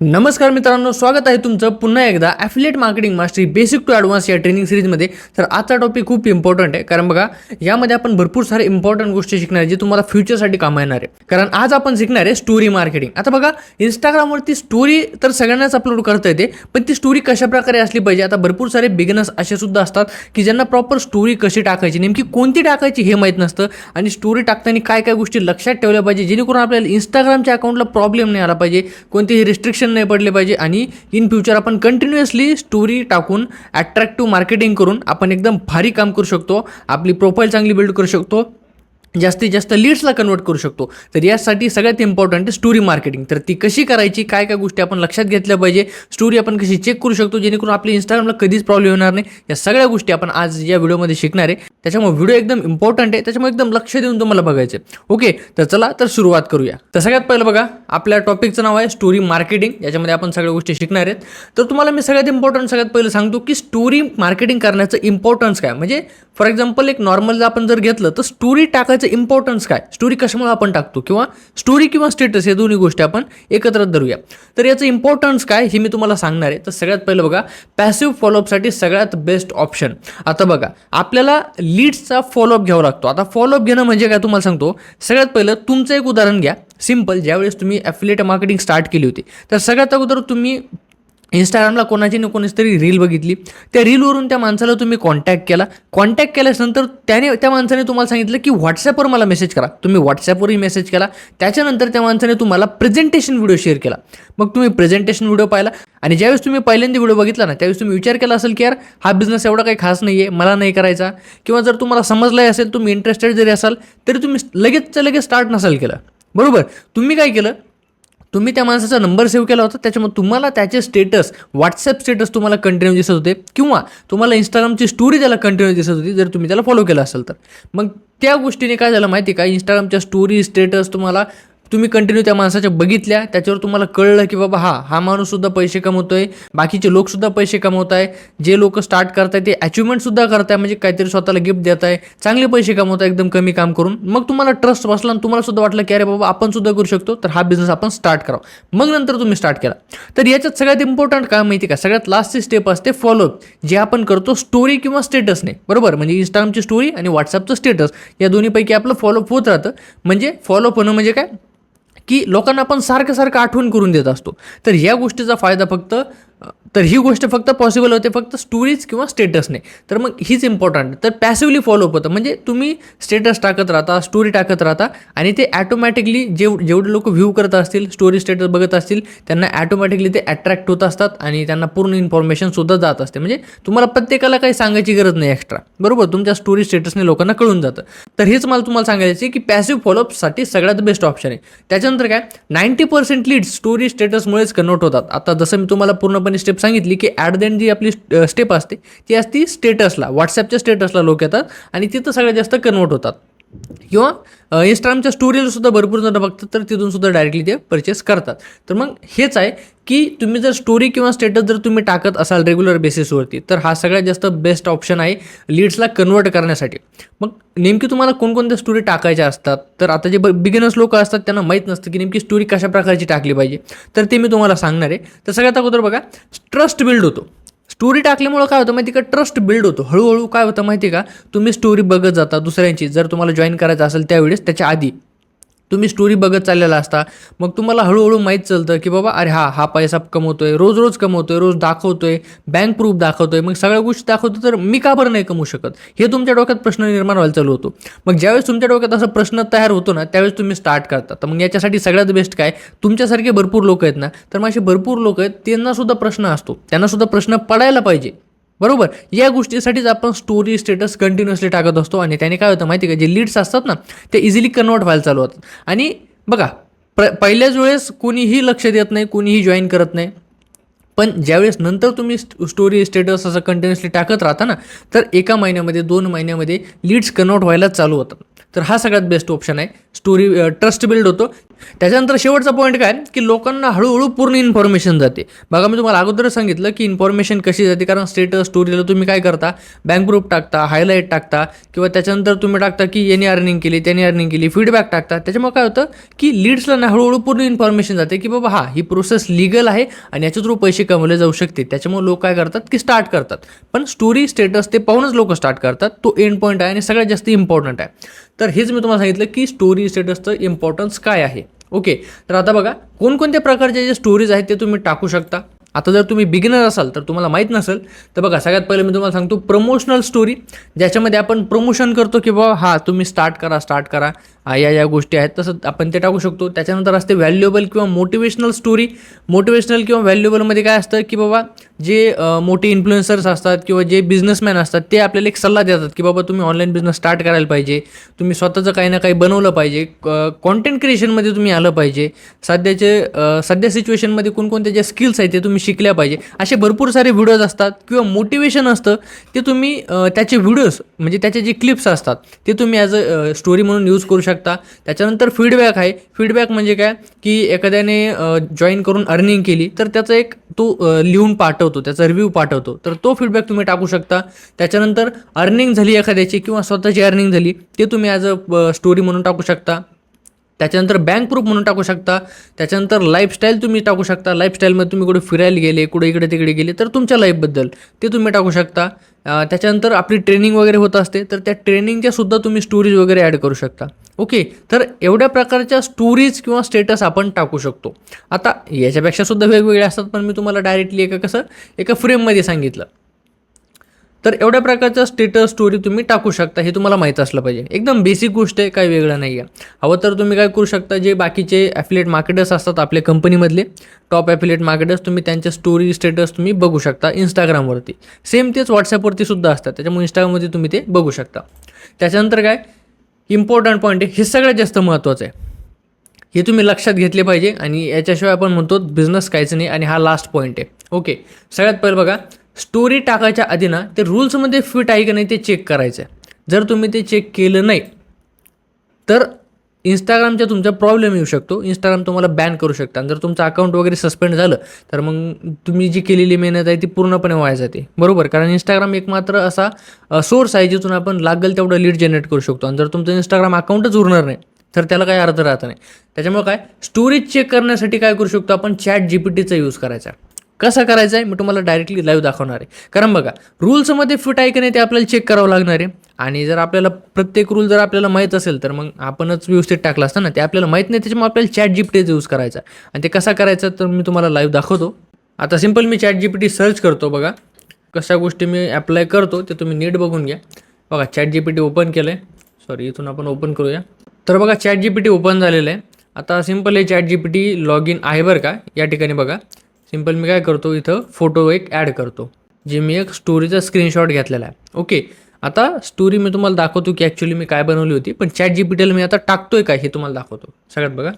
नमस्कार मित्रांनो, स्वागत आहे तुमचं पुन्हा एकदा affiliate marketing mastery basic to advance या ट्रेनिंग सिरीजमध्ये. तर आजचा टॉपिक खूप इम्पॉर्टंट आहे, कारण बघा यामध्ये आपण भरपूर सारे इम्पॉर्टंट गोष्टी शिकणार आहे जे तुम्हाला फ्युचरसाठी कामं येणार आहे. कारण आज आपण शिकणार आहे स्टोरी मार्केटिंग. आता बघा, इंस्टाग्रामवरती स्टोरी तर सगळ्यांनाच अपलोड करता येते, पण ती स्टोरी कशाप्रकारे असली पाहिजे. आता भरपूर सारे बिगिनर्स असे सुद्धा असतात की ज्यांना प्रॉपर स्टोरी कशी टाकायची, नेमकी कोणती टाकायची हे माहीत नसतं, आणि स्टोरी टाकताना काय काय गोष्टी लक्षात ठेवल्या पाहिजे जेणेकरून आपल्याला इंस्टाग्रामच्या अकाउंटला प्रॉब्लेम नाही आला पाहिजे, कोणतेही रिस्ट्रिक्शन नाही पडले पाहिजे, आणि इन फ्युचर आपण कंटिन्युअसली स्टोरी टाकून अट्रॅक्टिव्ह मार्केटिंग करून आपण एकदम भारी काम करू शकतो, आपली प्रोफाईल चांगली बिल्ड करू शकतो, जास्तीत जास्त लीड्सला कन्वर्ट करू शकतो. तर यासाठी सगळ्यात इम्पॉर्टंट आहे स्टोरी मार्केटिंग. तर ती कशी करायची, काय काय गोष्टी आपण लक्षात घेतल्या पाहिजे, स्टोरी आपण कशी चेक करू शकतो जेणेकरून आपल्या इंस्टाग्रामला कधीच प्रॉब्लेम येणार नाही, या सगळ्या गोष्टी आपण आज या व्हिडिओमध्ये शिकणार आहे. त्याच्यामुळे व्हिडिओ एकदम इम्पॉर्टंट आहे, त्याच्यामुळे एकदम लक्ष देऊन तुम्हाला बघायचं. ओके, तर चला तर सुरुवात करूया. तर सगळ्यात पहिलं बघा, आपल्या टॉपिकचं नाव आहे स्टोरी मार्केटिंग. याच्यामध्ये आपण सगळ्या गोष्टी शिकणार आहेत. तर तुम्हाला मी सगळ्यात पहिलं सांगतो की स्टोरी मार्केटिंग करण्याचं इम्पॉर्टन्स काय. म्हणजे फॉर एक्झाम्पल एक नॉर्मल आपण जर घेतलं तर स्टोरी टाकायचं इम्पॉर्टन्स काय, स्टोरी कशामुळे आपण टाकतो, किंवा स्टोरी किंवा स्टेटस हे दोन्ही गोष्टी आपण एकत्र धरूया. तर याचं इम्पॉर्टन्स काय हे मी तुम्हाला सांगणार आहे. तर सगळ्यात पहिलं बघा, पॅसिव्ह फॉलोअपसाठी सगळ्यात बेस्ट ऑप्शन. आता बघा, आपल्याला लीड्सचा फॉलोअप घ्यावा लागतो. आता फॉलोअप घेणं म्हणजे काय तुम्हाला सांगतो. सगळ्यात पहिलं तुमचं एक उदाहरण घ्या, सिम्पल. ज्यावेळेस तुम्ही ॲफिलिएट मार्केटिंग स्टार्ट केली होती, तर सगळ्यात अगोदर तुम्ही इंस्टाग्रामला कोणाची ना कोणाची तरी रील बघितली, त्या रीलवरून त्या माणसाला तुम्ही कॉन्टॅक्ट केल्यानंतर त्या माणसाने तुम्हाला सांगितलं की व्हॉट्सॲपवर मला मेसेज करा. तुम्ही व्हॉट्सॲपवरही मेसेज केला. त्याच्यानंतर त्या माणसाने तुम्हाला प्रेझेंटेशन व्हिडिओ शेअर केला. मग तुम्ही प्रेझेंटेशन व्हिडिओ पाहिला, आणि ज्यावेळेस तुम्ही पहिल्यांदा व्हिडिओ बघितला ना, त्यावेळेस तुम्ही विचार केला असेल की यार हा बिझनेस एवढा काही खास नाही आहे, मला नाही करायचा. किंवा जर तुम्हाला समजलं असेल, तुम्ही इंटरेस्टेड जरी असाल, तरी तुम्ही लगेच स्टार्ट नसाल केलं. बरोबर, तुम्ही काय केलं, तुम्ही त्या माणसाचा नंबर सेव्ह केला होता, त्याच्यामुळे तुम्हाला त्याचे स्टेटस, व्हॉट्सॲप स्टेटस तुम्हाला कंटिन्यू दिसत होते, किंवा तुम्हाला इंस्टाग्रामची स्टोरी त्याला कंटिन्यू दिसत होती जर तुम्ही त्याला फॉलो केलं असेल तर. मग त्या गोष्टीने काय झालं माहिती का, इंस्टाग्रामच्या स्टोरी स्टेटस तुम्ही कंटिन्यू त्या माणसाच्या बघितल्या, त्याच्यावर तुम्हाला कळलं की बाबा हा माणूससुद्धा पैसे कमवतोय, बाकीचे लोकसुद्धा पैसे कमवत आहे, जे लोक स्टार्ट करत आहे ते अचिव्हमेंटसुद्धा करत आहे, म्हणजे काहीतरी स्वतःला गिफ्ट देत आहे, चांगले पैसे कमवत आहे एकदम कमी काम करून. मग तुम्हाला ट्रस्ट बसला आणि तुम्हाला सुद्धा वाटलं की अरे बाबा आपण सुद्धा करू शकतो, तर हा बिझनेस आपण स्टार्ट करावं. मग नंतर तुम्ही स्टार्ट केला. तर याच्यात सगळ्यात इम्पॉर्टंट काय माहिती का, सगळ्यात लास्टची स्टेप असते फॉलोअप, जे आपण करतो स्टोरी किंवा स्टेटसने. बरोबर, म्हणजे इंस्टाग्रामची स्टोरी आणि व्हॉट्सअपचं स्टेटस या दोन्हीपैकी आपलं फॉलोअप होत राहतं. म्हणजे फॉलोअप होणं म्हणजे काय की लोकांना आपण सारखं आठवण करून देत असतो. तर या गोष्टीचा फायदा ही गोष्ट फक्त पॉसिबल होते फक्त स्टोरीज किंवा स्टेटसने. तर मग हीच इम्पॉर्टंट. तर पॅसिव्हली फॉलोअप होतं, म्हणजे तुम्ही स्टेटस टाकत राहता, स्टोरी टाकत राहता, आणि ते ॲटोमॅटिकली जेवढे लोक व्ह्यू करत असतील, स्टोरी स्टेटस बघत असतील, त्यांना ॲटोमॅटिकली ते अट्रॅक्ट होत असतात, आणि त्यांना पूर्ण इन्फॉर्मेशनसुद्धा जात असते. म्हणजे तुम्हाला प्रत्येकाला काही सांगायची गरज नाही एक्स्ट्रा. बरोबर, तुमच्या स्टोरी स्टेटसने लोकांना कळून जातं. तर हेच मला तुम्हाला सांगायचं आहे की पॅसिव्ह फॉलोअपसाठी सगळ्यात बेस्ट ऑप्शन आहे. त्याच्यानंतर काय, 90% लीड्स स्टोरी स्टेटसमुळेच कन्वर्ट होतात. आता जसं मी तुम्हाला पूर्णपणे स्टेप सांगितली की ॲट द एंड जी आपली स्टेप असते ती असती स्टेटसला, व्हॉट्सॲपच्या स्टेटसला लोक येतात, आणि तिथं सगळ्यात जास्त कन्वर्ट होतात. किंवा इंस्टाग्रामच्या स्टोरीला सुद्धा भरपूर जण बघतात, तर तिथून सुद्धा डायरेक्टली ते परचेस करतात. तर मग हेच आहे की तुम्ही जर स्टोरी किंवा स्टेटस जर तुम्ही टाकत असाल रेग्युलर बेसिसवरती, तर हा सगळ्यात जास्त बेस्ट ऑप्शन आहे लीड्सला कन्वर्ट करण्यासाठी. मग नेमकी तुम्हाला कोणकोणत्या स्टोरी टाकायच्या असतात, तर आता जे बिगिनर्स लोक असतात त्यांना माहीत नसतं की नेमकी स्टोरी कशा प्रकारची टाकली पाहिजे, तर ते मी तुम्हाला सांगणार आहे. तर सगळ्यात अगोदर बघा, ट्रस्ट बिल्ड होतो. स्टोरी टाकल्यामुळं काय होतं माहिती का, ट्रस्ट बिल्ड होतो. हळूहळू काय होतं माहिती का, तुम्ही स्टोरी बघत जाता दुसऱ्यांची, जर तुम्हाला जॉईन करायचं असेल त्यावेळेस त्याच्या आधी तुम्ही स्टोरी बघत चाललेला असता. मग तुम्हाला हळूहळू माहीत चालतं की बाबा अरे हा पैसा कमवतोय, रोज कमवतोय, रोज दाखवतोय, बँक प्रूफ दाखवतोय, मग सगळ्या गोष्टी दाखवतो, तर मी का बरं नाही कमवू शकत, हे तुमच्या डोक्यात प्रश्न निर्माण व्हायला चालू होतो. मग ज्यावेळेस तुमच्या डोक्यात असा प्रश्न तयार होतो ना, त्यावेळेस तुम्ही स्टार्ट करता. तर मग याच्यासाठी सगळ्यात बेस्ट काय, तुमच्यासारखे भरपूर लोक आहेत ना, तर मग असे भरपूर लोक आहेत, त्यांनासुद्धा प्रश्न असतो, त्यांनासुद्धा प्रश्न पडायला पाहिजे. बरोबर, या गोष्टीसाठीच आपण स्टोरी स्टेटस कंटिन्युअसली टाकत असतो, आणि त्याने काय होतं माहिती का, जे लीड्स असतात ना ते इझिली कन्वर्ट व्हायला चालू होतात. आणि बघा, पहिल्याच वेळेस कोणीही लक्ष देत नाही, कोणीही जॉईन करत नाही, पण ज्यावेळेस नंतर तुम्ही स्टोरी स्टेटस असं कंटिन्युअसली टाकत राहता ना, तर 1 महिन्यामध्ये 2 महिन्यामध्ये लीड्स कन्वर्ट व्हायला चालू होतात. तर हा सगळ्यात बेस्ट ऑप्शन आहे. स्टोरी ट्रस्ट बिल्ड होतो. त्याच्यानंतर शेवटचा पॉईंट काय की लोकांना हळूहळू पूर्ण इन्फॉर्मेशन जाते. बघा मी तुम्हाला अगोदरच सांगितलं की इन्फॉर्मेशन कशी जाते, कारण स्टेटस स्टोरीला तुम्ही काय करता, बँक ग्रुप टाकता, हायलाईट टाकता, किंवा त्याच्यानंतर तुम्ही टाकता की याने अर्निंग केली, त्याने अर्निंग केली, फीडबॅक टाकता. त्याच्यामुळे काय होतं की लीड्सला ना हळूहळू पूर्ण इन्फॉर्मेशन जाते की बाबा हा ही प्रोसेस लिगल आहे आणि याच्या थ्रू पैसे कमवले जाऊ शकते. त्याच्यामुळे लोक काय करतात की स्टार्ट करतात. पण स्टोरी स्टेटस ते पाहूनच लोक स्टार्ट करतात. तो एंड पॉईंट आहे आणि सगळ्यात जास्त इम्पॉर्टंट आहे. तर हेच मी तुम्हाला सांगितलं की स्टोरी स्टेटसचं इम्पॉर्टन्स काय आहे. ओके, तर आता बघा कोणकोणत्या प्रकारचे जे स्टोरीज आहेत ते तुम्ही टाकू शकता. आता जर तुम्ही बिगिनर असाल तर तुम्हाला माहीत नसेल तर बघा सगळ्यात पहिले मी तुम्हाला सांगतो प्रमोशनल स्टोरी, ज्याच्यामध्ये आपण प्रमोशन करतो की बाबा हा तुम्ही स्टार्ट करा, या गोष्टी आहेत तसं आपण ते टाकू शकतो. त्याच्यानंतर असते व्हॅल्युएबल किंवा मोटिवेशनल स्टोरी. मोटिवेशनल किंवा व्हॅल्युएबलमध्ये काय असतं की बाबा जे मोठे इन्फ्लुएन्सर्स असतात किंवा जे बिझनेसमॅन असतात ते आपल्याला एक सल्ला देतात की बाबा तुम्ही ऑनलाईन बिझनेस स्टार्ट करायला पाहिजे, तुम्ही स्वतःचं काही ना काही बनवलं पाहिजे, कॉन्टेंट क्रिएशनमध्ये तुम्ही आलं पाहिजे, सध्या सिच्युएशनमध्ये कोणकोणत्या ज्या स्किल्स आहेत ते तुम्ही शिकल्या पाहिजे. असे भरपूर सारे व्हिडिओज असतात किंवा मोटिवेशन असतं ते तुम्ही त्याचे व्हिडिओज म्हणजे त्याचे जे क्लिप्स असतात ते तुम्ही ॲज अ स्टोरी म्हणून यूज करू शकता. त्याच्यानंतर फीडबॅक आहे. फीडबॅक म्हणजे काय की एखाद्याने जॉईन करून अर्निंग केली तर त्याचा एक तो लिहून पाठवतो, त्याचा रिव्ह्यू पाठवतो, तर तो फीडबॅक तुम्ही टाकू शकता. त्याच्यानंतर अर्निंग झाली एखाद्याची किंवा स्वतःची अर्निंग झाली ते तुम्ही ॲज अ स्टोरी म्हणून टाकू शकता. त्याच्यानंतर बँक प्रूफ म्हणून टाकू शकता. त्याच्यानंतर लाईफस्टाईल तुम्ही टाकू शकता. लाईफस्टाईलमध्ये तुम्ही कुठे फिरायला गेले, कुठे इकडे तिकडे गेले तर तुमच्या लाईफबद्दल ते तुम्ही टाकू शकता. त्याच्यानंतर आपली ट्रेनिंग वगैरे होत असते तर त्या ट्रेनिंगच्या सुद्धा तुम्ही स्टोरीज वगैरे ॲड करू शकता. ओके, तर एवढ्या प्रकारच्या स्टोरीज किंवा स्टेटस आपण टाकू शकतो. आता याच्यापेक्षा सुद्धा वेगवेगळे असतात पण मी तुम्हाला डायरेक्टली एका फ्रेममध्ये सांगितलं. तर एवढ्या प्रकारचा स्टेटस स्टोरी तुम्ही टाकू शकता, हे तुम्हाला माहीत असलं पाहिजे. एकदम बेसिक गोष्ट आहे, काही वेगळं नाही आहे. हवं तर तुम्ही काय करू शकता, जे बाकीचे ॲफिलिएट मार्केटर्स असतात आपल्या कंपनीमधले टॉप ॲफिलिएट मार्केटर्स, तुम्ही त्यांच्या स्टोरी स्टेटस तुम्ही बघू शकता इंस्टाग्रामवरती. सेम तेच व्हॉट्सॲपवरती सुद्धा असतात, त्याच्यामुळे इंस्टाग्राममध्ये तुम्ही ते बघू शकता. त्याच्यानंतर काय इम्पॉर्टंट पॉईंट आहे, हे सगळ्यात जास्त महत्त्वाचं आहे, हे तुम्ही लक्षात घेतले पाहिजे. आणि याच्याशिवाय आपण म्हणतो बिझनेस काहीच नाही. आणि हा लास्ट पॉईंट आहे. ओके, सगळ्यात पहिलं बघा स्टोरी टाकायच्या आधी ना ते रूल्समध्ये फिट आहे की नाही ते चेक करायचं आहे. जर तुम्ही ते चेक केलं नाही तर इंस्टाग्रामच्या तुमचा प्रॉब्लेम येऊ शकतो. इंस्टाग्राम तुम्हाला बॅन करू शकता. जर तुमचं अकाउंट वगैरे सस्पेंड झालं तर मग तुम्ही जी केलेली मेहनत आहे ती पूर्णपणे वाया जाते. बरोबर, कारण इंस्टाग्राम एक मात्र असा सोर्स आहे जिथून आपण लागेल तेवढं लीड जनरेट करू शकतो. आणि जर तुमचं इंस्टाग्राम अकाउंटच उरणार नाही तर त्याला काही अर्थ राहत नाही. त्याच्यामुळे काय स्टोरेज चेक करण्यासाठी काय करू शकतो आपण, ChatGPTचा यूज करायचा. कसा करायचा आहे मी तुम्हाला डायरेक्टली लाईव्ह दाखवणार आहे. कारण बघा रूल्समध्ये फिट आहे की नाही ते आपल्याला चेक करावं लागणार आहे. आणि जर आपल्याला प्रत्येक रूल जर आपल्याला माहीत असेल तर मग आपणच व्यवस्थित टाकला असतं ना, ते आपल्याला माहीत नाही. त्याच्यामुळे आपल्याला ChatGPTचा यूज करायचा. आणि ते कसा करायचा तर मी तुम्हाला लाईव्ह दाखवतो. आता सिम्पल मी ChatGPT सर्च करतो. बघा कशा गोष्टी मी ॲप्लाय करतो ते तुम्ही नीट बघून घ्या. बघा ChatGPT ओपन केलं आहे. सॉरी, इथून आपण ओपन करूया. तर बघा ChatGPT ओपन झालेलं आहे. आता सिम्पल हे ChatGPT लॉग इन आहे बरं का. या ठिकाणी बघा सिम्पल मी काय करतो, इथं फोटो एक ॲड करतो, जे मी एक स्टोरीचा स्क्रीनशॉट घेतलेला आहे. ओके, आता स्टोरी मी तुम्हाला दाखवतो की ॲक्च्युली मी काय बनवली होती. पण ChatGPTला मी आता टाकतोय काय हे तुम्हाला दाखवतो. सगळ्यात बघा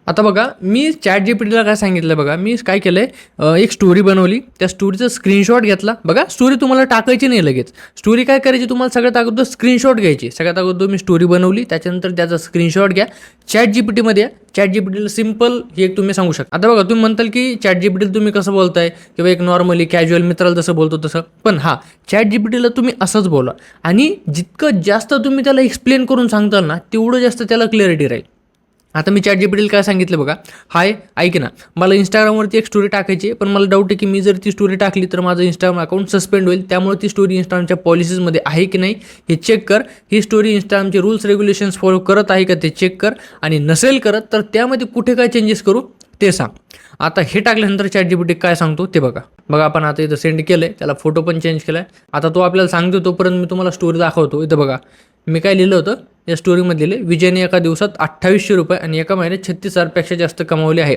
आता बघा मी ChatGPTला काय सांगितलं, बघा मी काय केलं आहे, एक स्टोरी बनवली, त्या स्टोरीचा स्क्रीनशॉट घेतला. बघा स्टोरी तुम्हाला टाकायची नाही लगेच. स्टोरी काय करायची तुम्हाला सगळ्यात अगोदर स्क्रीनशॉट घ्यायची. सगळ्यात अगोदर मी स्टोरी बनवली, त्याच्यानंतर त्याचा स्क्रीनशॉट घ्या, ChatGPTमध्ये ChatGPTला सिम्पल हे एक तुम्ही सांगू शकता. आता बघा तुम्ही म्हणताल की ChatGPTला तुम्ही कसं बोलताय किंवा एक नॉर्मली कॅज्युअल मित्राला जसं बोलतो तसं. पण हा ChatGPTला तुम्ही असंच बोला. आणि जितकं जास्त तुम्ही त्याला एक्सप्लेन करून सांगताल ना तेवढं जास्त त्याला क्लॅरिटी राहील. आता मी ChatGPTला काय सांगितलं बघा, हाय ऐक ना, मला इंस्टाग्रामवरती एक स्टोरी टाकायची आहे, पण मला डाऊट आहे की मी जर ती स्टोरी टाकली तर माझं इंस्टाग्राम अकाउंट सस्पेंड होईल. त्यामुळे ती स्टोरी इंस्टाग्रामच्या पॉलिसीजमध्ये आहे की नाही हे चेक कर. ही स्टोरी इंस्टाग्रामचे रूल्स रेग्युलेशन्स फॉलो करत आहे का ते चेक कर. आणि नसेल करत तर त्यामध्ये कुठे काय चेंजेस करू ते सांग. आता हे टाकल्यानंतर ChatGPT काय सांगतो ते बघा. आपण आता इथं सेंड केलं आहे, त्याला फोटो पण चेंज केला आहे. आता तो आपल्याला सांगतो तोपर्यंत मी तुम्हाला स्टोरी दाखवतो. इथं बघा मी काय लिहिलं होतं या स्टोरीमध्ये लिहिले, विजयने एका दिवसात 2800 रुपये आणि एका महिन्यात 36,000पेक्षा जास्त कमावले आहे.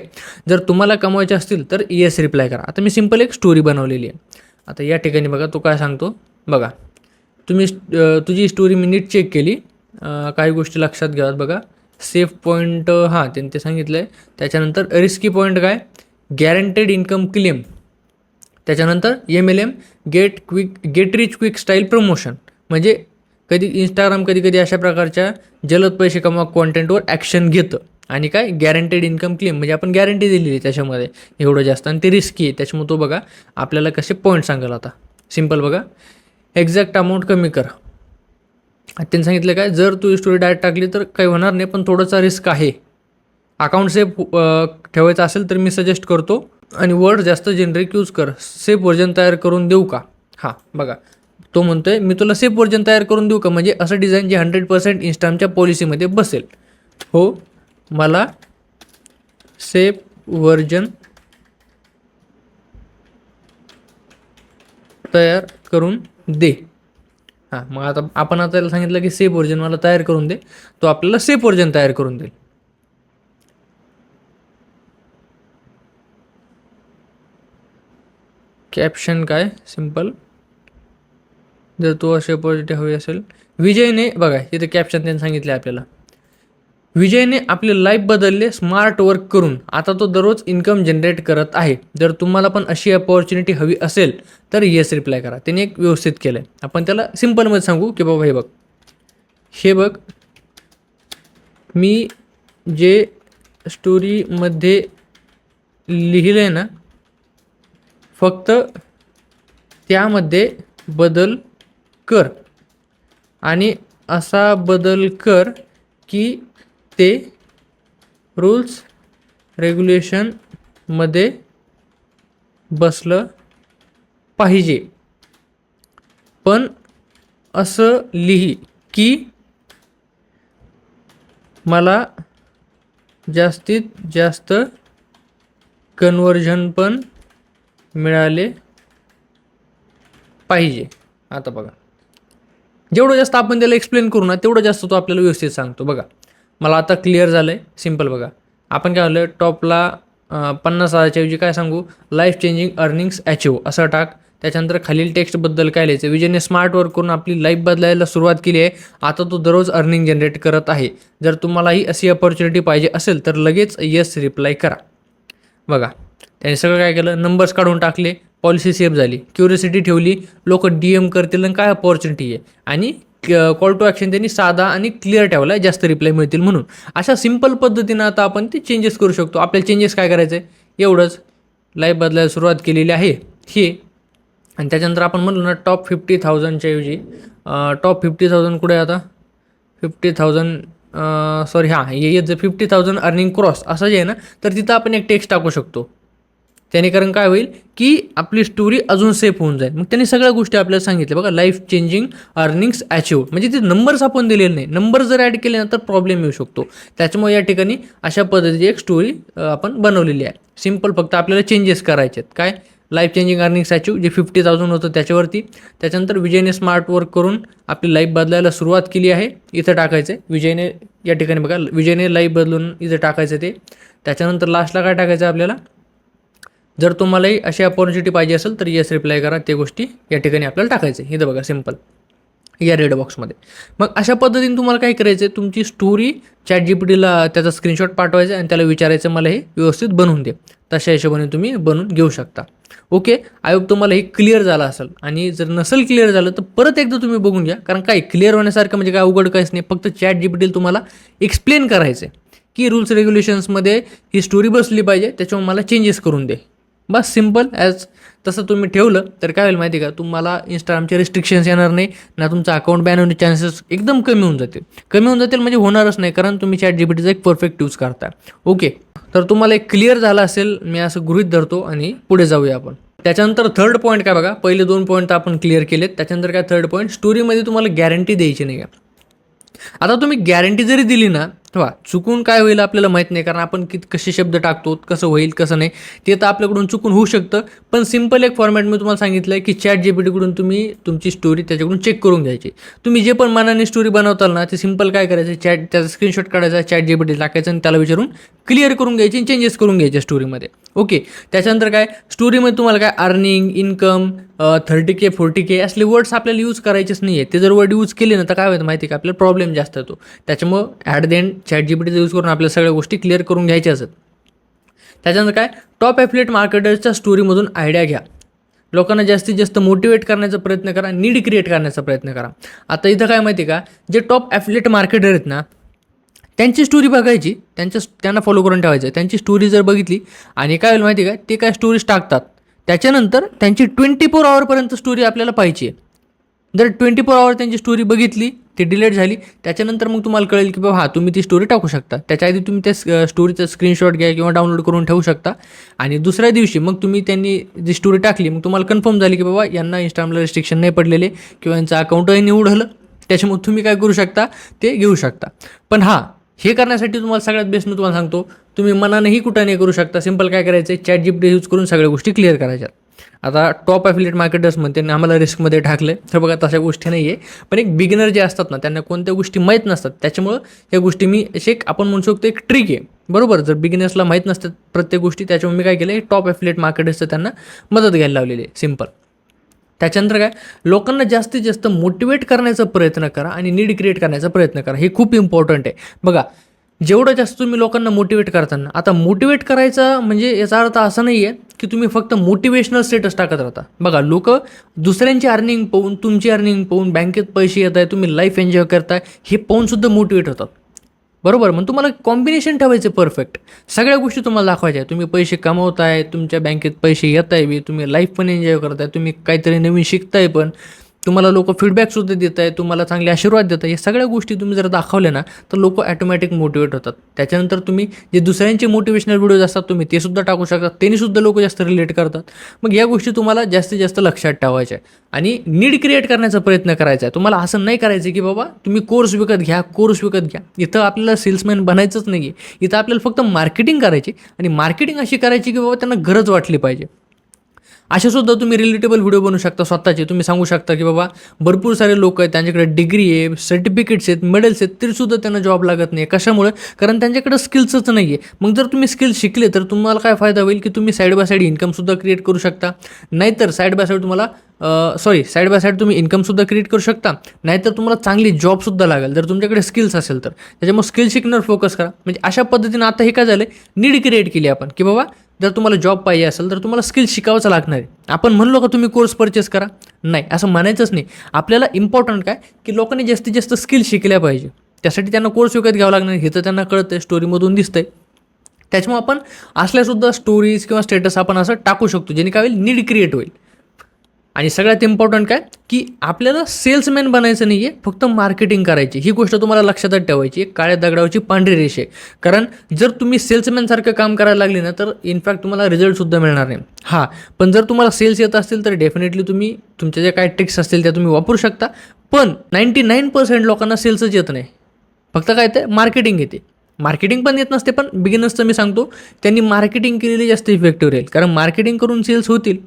जर तुम्हाला कमवायचे असतील तर येस रिप्लाय करा. आता मी सिम्पल एक स्टोरी बनवलेली आहे. आता या ठिकाणी बघा तो काय सांगतो. बघा तुम्ही तुझी स्टोरी मी नीट चेक केली, काही गोष्टी लक्षात घ्याव्यात. बघा सेफ पॉईंट हां ते सांगितलं आहे. त्याच्यानंतर रिस्की पॉईंट काय, गॅरंटेड इन्कम क्लेम त्याच्यानंतर MLM get rich quick style promotion, म्हणजे कधी इंस्टाग्राम कधी अशा प्रकारच्या जलद पैसे कमवा कॉन्टेंटवर ॲक्शन घेतं. आणि काय गॅरंटेड इन्कम क्लेम, म्हणजे आपण गॅरंटी दिलेली आहे त्याच्यामध्ये एवढं जास्त, आणि ते रिस्की आहे. त्याच्यामुळे तो बघा आपल्याला कसे पॉईंट सांगाल. आता सिम्पल बघा, एक्झॅक्ट अमाऊंट कमी कर. त्यांनी सांगितलं काय, जर तू स्टोरी डायरेक्ट टाकली तर काही होणार नाही, पण थोडासा रिस्क आहे. अकाउंट सेफ ठेवायचं असेल तर मी सजेस्ट करतो, आणि वर्ड जास्त जेनरिक यूज कर. सेफ व्हर्जन तयार करून देऊ का? हां बघा, तो म्हणतोय मी तुला सेफ व्हर्जन तयार करून देऊ का, म्हणजे असं डिझाईन जे 100% इंस्टाग्रामच्या पॉलिसीमध्ये बसेल. हो, मला सेफ व्हर्जन तयार करून दे. हां, मग आता आपण आता त्याला सांगितलं की सेफ व्हर्जन मला तयार करून दे, तो आपल्याला सेफ व्हर्जन तयार करून देईल. कॅप्शन काय, सिम्पल, जर तो असे पॉझिटिव्ह हवी असेल. विजयने बघा इथे कॅप्शन त्यांनी सांगितले आपल्याला, विजयने आपले लाईफ बदलले स्मार्ट वर्क करून, आता तो दररोज इन्कम जनरेट करत आहे. जर तुम्हाला पण अशी अपॉर्च्युनिटी हवी असेल तर येस रिप्लाय करा. त्याने एक व्यवस्थित केलं आहे. आपण त्याला सिम्पलमध्ये सांगू की बाबा हे बघ मी जे स्टोरीमध्ये लिहिलं आहे ना, फक्त त्यामध्ये बदल कर, आणि असा बदल कर की ते रूल्स रेग्युलेशनमध्ये बसलं पाहिजे. पण असं लिही की मला जास्तीत जास्त कन्वर्जन पण मिळाले पाहिजे. आता बघा, जेवढं जास्त आपण त्याला एक्सप्लेन करू ना तेवढं जास्त तो आपल्याला व्यवस्थित सांगतो. बघा मला आता क्लिअर झालं आहे. सिम्पल बघा, आपण काय झालं, टॉपला 50,000च्या ऐवजी काय सांगू, लाईफ चेंजिंग अर्निंग्स अचीव असं टाक. त्याच्यानंतर खालील टेक्स्टबद्दल काय लिहायचं, विजयने स्मार्ट वर्क करून आपली लाईफ बदलायला सुरुवात केली आहे. आता तो दररोज अर्निंग जनरेट करत आहे. जर तुम्हालाही अशी अपॉर्च्युनिटी पाहिजे असेल तर लगेच येस रिप्लाय करा. बघा त्याने सगळं काय केलं, नंबर्स काढून टाकले, पॉलिसी सेव्ह झाली, क्युरियोसिटी ठेवली, लोक DM करतील आणि काय अपॉर्च्युनिटी आहे, आणि कॉल टू ॲक्शन त्यांनी साधा आणि क्लिअर ठेवला आहे, जास्त रिप्लाय मिळतील म्हणून. अशा सिम्पल पद्धतीनं आता आपण ते चेंजेस करू शकतो. आपल्याला चेंजेस काय करायचं आहे, एवढंच, लाईफ बदलायला सुरुवात केलेली आहे हे. आणि त्याच्यानंतर आपण म्हणलो ना टॉप 50,000च्या ऐवजी टॉप 50,000 कुठे आहे आता, 50,000 सॉरी हां हे जर 50,000 अर्निंग क्रॉस असं जे आहे ना, तर तिथं आपण एक टेक्स्ट टाकू शकतो. त्याने कारण काय होईल की आपली स्टोरी अजून सेफ होऊन जाईल. मग त्यांनी सगळ्या गोष्टी आपल्याला सांगितल्या बघा, लाईफ चेंजिंग अर्निंग्स अचीव, म्हणजे ते नंबर्स आपण दिलेले नाही, नंबर जर ॲड केले ना तर प्रॉब्लेम येऊ शकतो. त्याच्यामुळे या ठिकाणी अशा पद्धतीची एक स्टोरी आपण बनवलेली आहे. सिम्पल फक्त आपल्याला चेंजेस करायचे आहेत. काय, लाईफ चेंजिंग अर्निंग्स अचीव जे 50,000 होतं त्याच्यावरती. त्याच्यानंतर विजयने स्मार्ट वर्क करून आपली लाईफ बदलायला सुरुवात केली आहे, इथं टाकायचं आहे. विजयने या ठिकाणी बघा, विजयने लाईफ बदलून इथं टाकायचं ते. त्याच्यानंतर लास्टला काय टाकायचं आपल्याला, जर तुम्हालाही अशी अपॉर्च्युनिटी पाहिजे असेल तर येस रिप्लाय करा. ते गोष्टी या ठिकाणी आपल्याला टाकायचं आहे. इथं बघा सिम्पल या रेड बॉक्समध्ये. मग अशा पद्धतीने तुम्हाला काय करायचं आहे, तुमची स्टोरी ChatGPTला त्याचा स्क्रीनशॉट पाठवायचा आणि त्याला विचारायचं मला हे व्यवस्थित बनवून दे. तशा हिशोबाने तुम्ही बनवून घेऊ शकता. ओके, आय होप तुम्हाला हे क्लिअर झालं असेल. आणि जर नसेल क्लिअर झालं तर परत एकदा तुम्ही बघून घ्या, कारण काय क्लिअर होण्यासारखं म्हणजे काय अवघड काहीच नाही. फक्त ChatGPTला तुम्हाला एक्सप्लेन करायचं आहे की रूल्स रेग्युलेशन्समध्ये ही स्टोरी बसली पाहिजे, त्याच्यामुळे मला चेंजेस करून दे. बस सिम्पल ॲज तसं तुम्ही ठेवलं तर काय होईल माहिती आहे का, तुम्हाला इंस्टाग्रामचे रिस्ट्रिक्शन्स येणार नाही ना, तुमचं अकाउंट बॅन होण्याचे चान्सेस एकदम कमी होऊन जातील म्हणजे होणारच नाही, कारण तुम्ही ChatGPTचा एक परफेक्ट यूज करताय. ओके, तर तुम्हाला एक क्लिअर झालं असेल मी असं गृहीत धरतो, आणि पुढे जाऊया आपण. त्याच्यानंतर थर्ड पॉईंट काय बघा, पहिले 2 पॉईंट तर आपण क्लिअर केलेत. त्याच्यानंतर काय थर्ड पॉईंट, स्टोरीमध्ये तुम्हाला गॅरंटी द्यायची नाही आहे. आता तुम्ही गॅरंटी जरी दिली ना, वा चुकून काय होईल आपल्याला माहीत नाही, कारण आपण कसे शब्द टाकतो, कसं होईल कसं नाही ते तर आपल्याकडून चुकून होऊ शकतं. पण सिम्पल एक फॉर्मॅट मी तुम्हाला सांगितलं आहे की ChatGPTकडून तुम्ही तुमची स्टोरी त्याच्याकडून चेक करून घ्यायची. तुम्ही जे पण मनाने स्टोरी बनवताल ना, ते सिम्पल काय करायचं, त्याचा स्क्रीनशॉट काढायचा, ChatGPT टाकायचं आणि त्याला विचारून क्लिअर करून घ्यायची आणि चेंजेस करून घ्यायचे स्टोरीमध्ये. ओके, त्याच्यानंतर काय स्टोरीमध्ये तुम्हाला काय अर्निंग, इन्कम, 30K 40K असले वर्ड्स आपल्याला यूज करायचेच नाही आहे. ते जर वर्ड यूज केले ना तर काय होतं माहिती आहे का, आपल्याला प्रॉब्लेम जास्त येतो. त्याच्यामुळं ॲट द एंड ChatGPTचा यूज करून आपल्या सगळ्या गोष्टी क्लिअर करून घ्यायच्या असतात. त्याच्यानंतर काय, टॉप ॲफिलिएट मार्केटर्सच्या स्टोरीमधून आयडिया घ्या. लोकांना जास्तीत जास्त मोटिवेट करण्याचा प्रयत्न करा, नीड क्रिएट करण्याचा प्रयत्न करा. आता इथं काय माहिती का, जे टॉप ॲफिलिएट मार्केटर आहेत ना, त्यांची स्टोरी बघायची, त्यांना फॉलो करून ठेवायचं. त्यांची स्टोरी जर बघितली आणि काय होईल माहिती का, ते काय स्टोरीज टाकतात, त्याच्यानंतर त्यांची 24 आवरपर्यंत स्टोरी आपल्याला पाहिजे आहे. जर 24 आवर त्यांची स्टोरी बघितली, ती डिलीट झाली, त्याच्यानंतर मग तुम्हाला कळेल की बाबा हां तुम्ही ती स्टोरी टाकू शकता. त्याच्या आधी तुम्ही त्या स्टोरीचा स्क्रीनशॉट घ्या किंवा डाउनलोड करून ठेवू शकता. आणि दुसऱ्या दिवशी मग तुम्ही त्यांनी जी स्टोरी टाकली, मग तुम्हाला कन्फर्म झाली की बाबा यांना इंस्टाग्रामला रिस्ट्रिक्शन नाही पडलेले किंवा यांचं अकाउंटही निवडलं, त्याच्यामुळे तुम्ही काय करू शकता, ते घेऊ शकता. पण हां, हे करण्यासाठी तुम्हाला सगळ्यात बेस्ट मी तुम्हाला सांगतो, तुम्ही मनानेही कुठं नाही करू शकता. सिंपल काय करायचं आहे, ChatGPT यूज करून सगळ्या गोष्टी क्लिअर करायच्या. आता टॉप ॲफिलिएट मार्केटर्स म्हणते आम्हाला रिस्कमध्ये टाकलं, तर बघा तशा गोष्टी नाही आहे. पण एक बिगिनर जे असतात ना, त्यांना कोणत्या गोष्टी माहीत नसतात, त्याच्यामुळं ह्या गोष्टी मी असे एक आपण म्हणू शकतो एक ट्रिक आहे, बरोबर. जर बिगिनर्सला माहीत नसतात प्रत्येक गोष्टी, त्याच्यामुळे मी काय केलं, टॉप ॲफिलिएट मार्केटर्सचं त्यांना मदत घ्यायला लावलेली आहे. सिंपल. त्याच्यानंतर काय, लोकांना जास्तीत जास्त मोटिवेट करण्याचा प्रयत्न करा आणि नीड क्रिएट करण्याचा प्रयत्न करा. हे खूप इम्पॉर्टंट आहे. बघा, जेवढं जास्त तुम्ही लोकांना मोटिवेट करताना, आता मोटिवेट करायचं म्हणजे याचा अर्थ असा नाही आहे की तुम्ही फक्त मोटिवेशनल स्टेटस टाकत राहता. बघा, लोक दुसऱ्यांची अर्निंग पाहून, तुमची अर्निंग पाहून, बँकेत पैसे येत आहे, तुम्ही लाईफ एन्जॉय करताय, हे पाहूनसुद्धा मोटिवेट होतात, बरोबर. मग तुम्हाला कॉम्बिनेशन ठेवायचं परफेक्ट. सगळ्या गोष्टी तुम्हाला दाखवायच्या. तुम्ही पैसे कमवताय, तुमच्या बँकेत पैसे येत आहे बी, तुम्ही लाईफ पण एन्जॉय करताय, तुम्ही काहीतरी नवीन शिकताय, पण तुम्हाला लोक फीडबॅकसुद्धा देत आहे, तुम्हाला चांगले आशीर्वाद देत आहे. या सगळ्या गोष्टी तुम्ही जर दाखवल्या ना, तर लोक ॲटोमॅटिक मोटिवेट होतात. त्याच्यानंतर तुम्ही जे दुसऱ्यांचे मोटिवेशनल व्हिडिओज असतात, तुम्ही ते सुद्धा टाकू शकता, त्यांनीसुद्धा लोक जास्त रिलेट करतात. मग या गोष्टी तुम्हाला जास्तीत जास्त लक्षात ठेवायच्या आहे आणि नीड क्रिएट करण्याचा प्रयत्न करायचा आहे. तुम्हाला असं नाही करायचं की बाबा तुम्ही कोर्स विकत घ्या. इथं आपल्याला सेल्समॅन बनायचंच नाही आहे. इथं आपल्याला फक्त मार्केटिंग करायची आणि मार्केटिंग अशी करायची की बाबा त्यांना गरज वाटली पाहिजे. अशासुद्धा तुम्ही रिलेटेबल व्हिडिओ बनवू शकता स्वतःचे. तुम्ही सांगू शकता की बाबा भरपूर सारे लोक आहेत, त्यांच्याकडे डिग्री आहे, सर्टिफिकेट्स आहेत, मेडल्स आहेत, तरीसुद्धा त्यांना जॉब लागत नाही. कशामुळे? कारण त्यांच्याकडे स्किल्सच नाही आहे. मग जर तुम्ही स्किल्स शिकले तर तुम्हाला काय फायदा होईल की तुम्ही साईड बाय साईड इन्कमसुद्धा क्रिएट करू शकता. नाहीतर साईड बाय साईड तुम्ही इन्कमसुद्धा क्रिएट करू शकता, नाहीतर तुम्हाला चांगली जॉबसुद्धा लागेल जर तुमच्याकडे स्किल्स असेल तर. त्याच्यामुळे स्किल शिकण्यावर फोकस करा. म्हणजे अशा पद्धतीनं आता हे काय झालं, नीड क्रिएट केली आपण की बाबा जर तुम्हाला जॉब पाहिजे असेल तर तुम्हाला स्किल शिकावंच लागणार आहे. आपण म्हणलो का तुम्ही कोर्स परचेस करा? नाही, असं म्हणायचंच नाही. आपल्याला इम्पॉर्टंट काय की लोकांनी जास्तीत जास्त स्किल शिकल्या पाहिजे. त्यासाठी त्यांना कोर्स विकत घ्यावं लागणार, हे तर त्यांना कळतं आहे, स्टोरीमधून दिसतंय. त्याच्यामुळे आपण असल्यासुद्धा स्टोरीज किंवा स्टेटस आपण असं टाकू शकतो, जेणे काय होईल, नीड क्रिएट होईल. आणि सगळ्यात इम्पॉर्टंट काय की आपल्याला सेल्समॅन बनायचं नाही आहे, फक्त मार्केटिंग करायची. ही गोष्ट तुम्हाला लक्षातच ठेवायची. काळ्या दगडावरची पांढरी रेष आहे. कारण जर तुम्ही सेल्समॅनसारखं काम करायला लागले ना, तर इनफॅक्ट तुम्हाला रिझल्टसुद्धा मिळणार नाही. हां, पण जर तुम्हाला सेल्स येत असतील तर डेफिनेटली तुम्ही तुमच्या ज्या काय ट्रिक्स असतील त्या तुम्ही वापरू शकता. पण 99% लोकांना सेल्सच येत नाही, फक्त काय ते मार्केटिंग येते. मार्केटिंग पण येत नसते, पण बिगिनर्सचं मी सांगतो त्यांनी मार्केटिंग केलेली जास्त इफेक्टिव्ह राहील. कारण मार्केटिंग करून सेल्स होतील,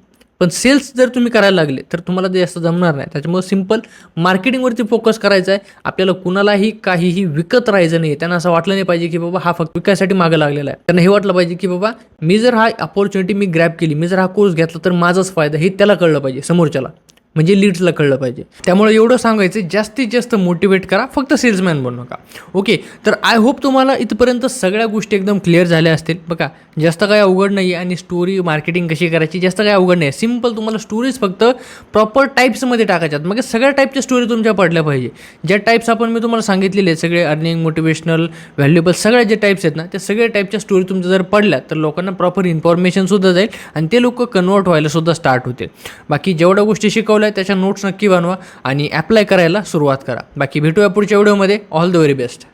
पण सेल्स जर तुम्ही करायला लागले तर तुम्हाला ते जास्त जमणार नाही. त्याच्यामुळे सिंपल मार्केटिंगवरती फोकस करायचा आहे. आपल्याला कुणालाही काहीही विकत राहायचं नाही. त्यांना असं वाटलं नाही पाहिजे की बाबा हा फक्त विकायसाठी मागं लागलेला आहे. त्यांना हे वाटलं पाहिजे की बाबा मी जर हा अपॉर्च्युनिटी मी ग्रॅब केली, मी जर हा कोर्स घेतला तर माझाच फायदा, हे त्याला कळलं पाहिजे, समोरच्याला म्हणजे लीड्सला कळलं पाहिजे. त्यामुळे एवढं सांगायचं, जास्तीत जास्त मोटिवेट करा, फक्त सेल्समॅन बनू नका. ओके, तर आय होप तुम्हाला इथपर्यंत सगळ्या गोष्टी एकदम क्लिअर झाल्या असतील. बघा, जास्त काही अवघड नाही आहे आणि स्टोरी मार्केटिंग कशी करायची जास्त काही अवघड नाही. सिम्पल तुम्हाला स्टोरीज फक्त प्रॉपर टाईप्समध्ये टाकायच्यात. मग सगळ्या टाईपच्या स्टोरी तुमच्या पडल्या पाहिजे. ज्या टाईप्स आपण मी तुम्हाला सांगितलेले आहेत, सगळे अर्निंग, मोटिवेशनल, व्हॅल्युएबल, सगळ्या जे टाईप्स आहेत ना, त्या सगळ्या टाईपच्या स्टोरी तुमच्या जर पडल्या तर लोकांना प्रॉपर इन्फॉर्मेशनसुद्धा जाईल आणि ते लोक कन्वर्ट व्हायला सुद्धा स्टार्ट होतील. बाकी जेवढ्या गोष्टी शिकवल्या त्याच्या नोट्स नक्की बनवा आणि ॲप्लाय करायला सुरुवात करा. बाकी भेटूया पुढच्या व्हिडिओमध्ये. All the very best.